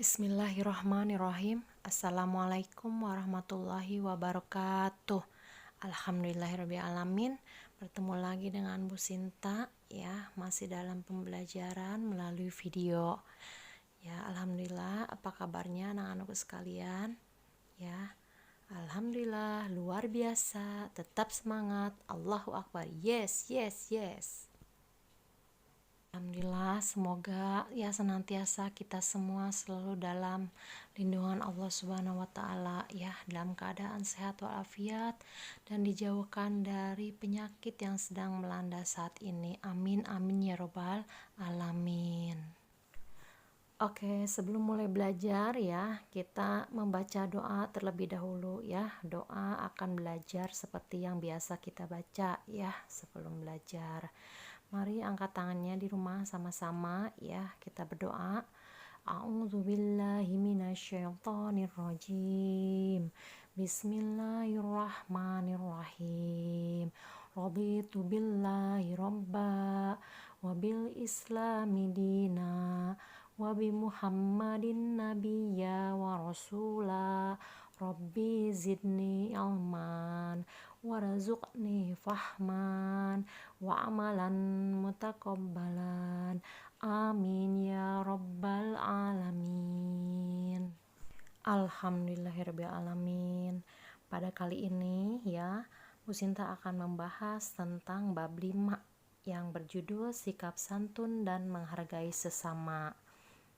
Bismillahirrahmanirrahim. Assalamualaikum warahmatullahi wabarakatuh. Alhamdulillahirrabbilalamin. Bertemu lagi dengan Bu Sinta ya, masih dalam pembelajaran melalui video. Ya, alhamdulillah. Apa kabarnya anak-anakku sekalian? Ya. Alhamdulillah, luar biasa. Tetap semangat. Allahu Akbar. Yes, yes, yes. Alhamdulillah, semoga ya senantiasa kita semua selalu dalam lindungan Allah Subhanahu wa taala ya, dalam keadaan sehat walafiat dan dijauhkan dari penyakit yang sedang melanda saat ini. Amin amin ya robbal alamin. Oke, sebelum mulai belajar ya, kita membaca doa terlebih dahulu ya. Doa akan belajar seperti yang biasa kita baca ya sebelum belajar. Mari angkat tangannya di rumah sama-sama ya, kita berdoa. A'udzubillahi minasyaitonirrajim. Bismillahirrahmanirrahim. Raditu billahi robba wa bil islami dina wa bi Muhammadin nabiyya wa rasula. Rabbi zidni ilman warzuqni fahman wa amalan mutakabbalan. Amin ya rabbal alamin. Alhamdulillahirrahmanirrahim. Pada kali ini ya, Bu Sinta akan membahas tentang bab 5 yang berjudul sikap santun dan menghargai sesama.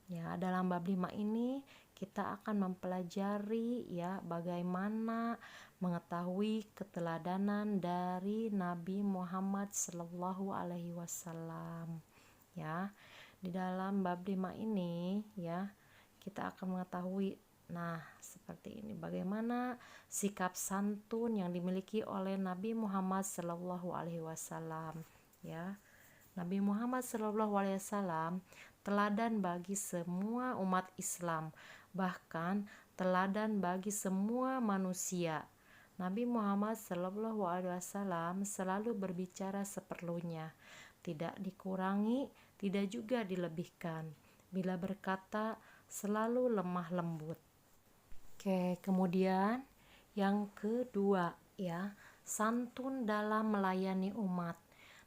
Ya, dalam bab 5 ini kita akan mempelajari ya bagaimana mengetahui keteladanan dari Nabi Muhammad Sallallahu Alaihi Wasallam. Ya, di dalam bab 5 ini ya kita akan mengetahui seperti ini, bagaimana sikap santun yang dimiliki oleh Nabi Muhammad Sallallahu Alaihi Wasallam. Ya, Nabi Muhammad Sallallahu Alaihi Wasallam teladan bagi semua umat Islam, bahkan teladan bagi semua manusia. Nabi Muhammad Sallallahu Alaihi Wasallam selalu berbicara seperlunya, tidak dikurangi, tidak juga dilebihkan. Bila berkata, selalu lemah lembut. Oke, kemudian yang kedua ya, santun dalam melayani umat.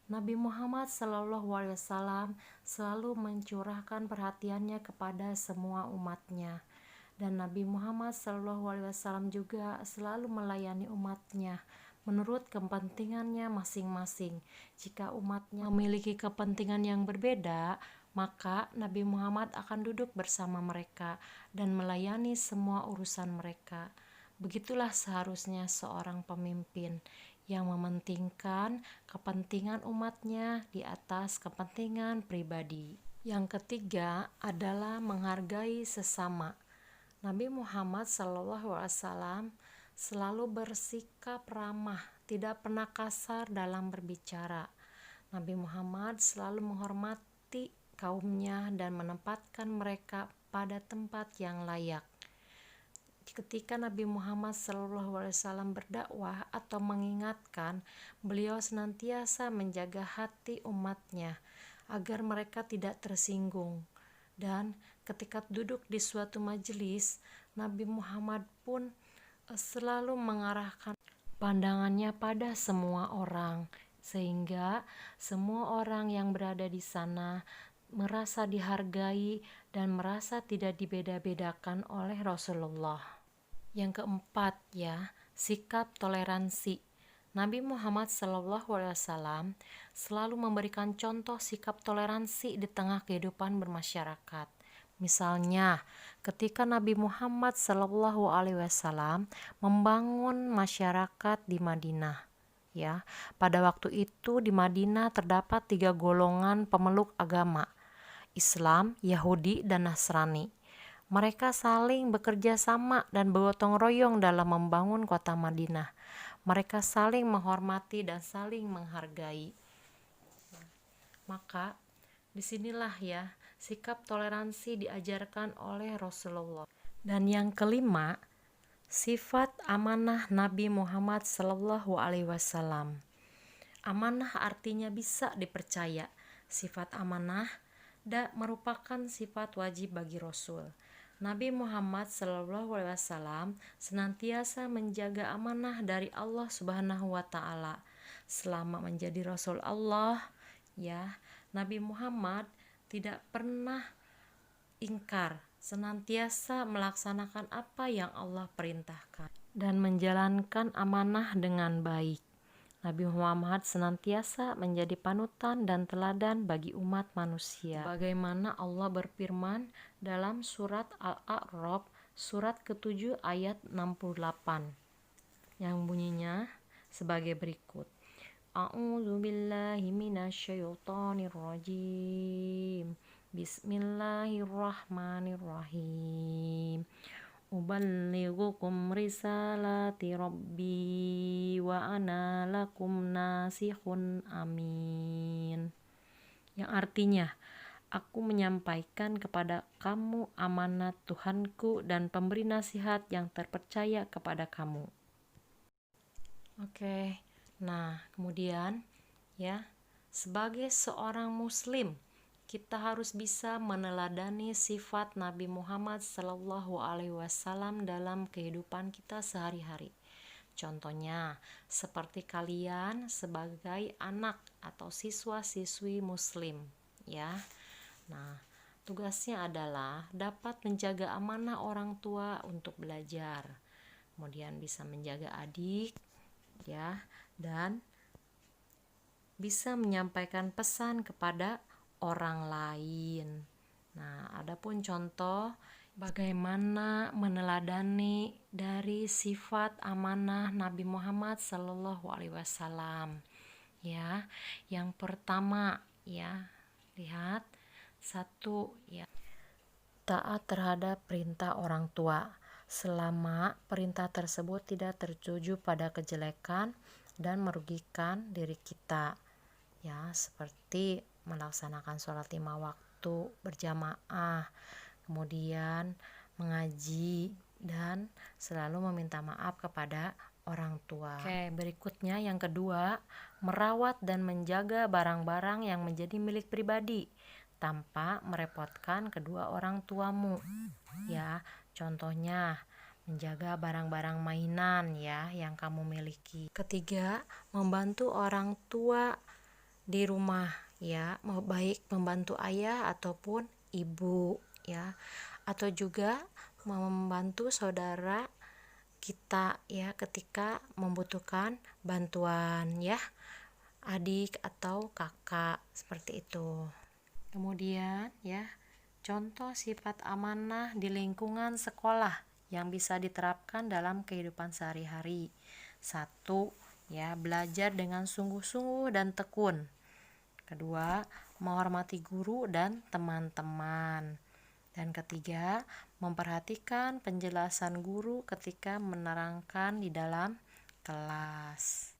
Nabi Muhammad SAW selalu mencurahkan perhatiannya kepada semua umatnya, dan Nabi Muhammad SAW juga selalu melayani umatnya menurut kepentingannya masing-masing. Jika umatnya memiliki kepentingan yang berbeda, maka Nabi Muhammad akan duduk bersama mereka dan melayani semua urusan mereka. Begitulah seharusnya seorang pemimpin yang mementingkan kepentingan umatnya di atas kepentingan pribadi. Yang ketiga adalah menghargai sesama. Nabi Muhammad SAW selalu bersikap ramah, tidak pernah kasar dalam berbicara. Nabi Muhammad selalu menghormati kaumnya dan menempatkan mereka pada tempat yang layak. Ketika Nabi Muhammad SAW berdakwah atau mengingatkan, beliau senantiasa menjaga hati umatnya agar mereka tidak tersinggung. Dan ketika duduk di suatu majelis, Nabi Muhammad pun selalu mengarahkan pandangannya pada semua orang, sehingga semua orang yang berada di sana merasa dihargai dan merasa tidak dibeda-bedakan oleh Rasulullah. Yang keempat ya, sikap toleransi. Nabi Muhammad SAW selalu memberikan contoh sikap toleransi di tengah kehidupan bermasyarakat. Misalnya, ketika Nabi Muhammad SAW membangun masyarakat di Madinah, ya, pada waktu itu di Madinah terdapat 3 golongan pemeluk agama: Islam, Yahudi, dan Nasrani. Mereka saling bekerja sama dan bergotong royong dalam membangun kota Madinah. Mereka saling menghormati dan saling menghargai. Maka disinilah ya sikap toleransi diajarkan oleh Rasulullah. Dan yang kelima, sifat amanah Nabi Muhammad SAW. Amanah artinya bisa dipercaya. Sifat amanah merupakan sifat wajib bagi Rasul. Nabi Muhammad SAW senantiasa menjaga amanah dari Allah Subhanahu wa Ta'ala. Selama menjadi Rasul Allah, ya, Nabi Muhammad tidak pernah ingkar, senantiasa melaksanakan apa yang Allah perintahkan dan menjalankan amanah dengan baik. Nabi Muhammad senantiasa menjadi panutan dan teladan bagi umat manusia. Bagaimana Allah berfirman dalam surat Al-A'raf surat ke-7 ayat 68 yang bunyinya sebagai berikut. A'udzu billahi minasyaitonir rajim. Bismillahirrahmanirrahim. Uballighukum risalati rabbi wa ana lakum nasihun amin. Yang artinya, aku menyampaikan kepada kamu amanat Tuhanku dan pemberi nasihat yang terpercaya kepada kamu. Oke. Nah, kemudian ya, sebagai seorang muslim, kita harus bisa meneladani sifat Nabi Muhammad SAW dalam kehidupan kita sehari-hari. Contohnya, seperti kalian sebagai anak atau siswa-siswi muslim, ya. Nah, tugasnya adalah dapat menjaga amanah orang tua untuk belajar. Kemudian bisa menjaga adik, ya, dan bisa menyampaikan pesan kepada orang lain. Nah, adapun contoh bagaimana meneladani dari sifat amanah Nabi Muhammad SAW. Ya, yang pertama, ya, lihat satu, ya, taat terhadap perintah orang tua selama perintah tersebut tidak tertuju pada kejelekan dan merugikan diri kita, ya, seperti melaksanakan sholat 5 waktu berjamaah, kemudian mengaji, dan selalu meminta maaf kepada orang tua. Oke, berikutnya yang kedua, merawat dan menjaga barang-barang yang menjadi milik pribadi tanpa merepotkan kedua orang tuamu. Ya, contohnya menjaga barang-barang mainan ya yang kamu miliki. Ketiga, membantu orang tua di rumah ya, baik membantu ayah ataupun ibu ya, atau juga membantu saudara kita ya ketika membutuhkan bantuan ya, adik atau kakak, seperti itu. Kemudian ya, contoh sifat amanah di lingkungan sekolah yang bisa diterapkan dalam kehidupan sehari-hari. 1. Ya, belajar dengan sungguh-sungguh dan tekun. Kedua, menghormati guru dan teman-teman. Dan ketiga, memperhatikan penjelasan guru ketika menerangkan di dalam kelas.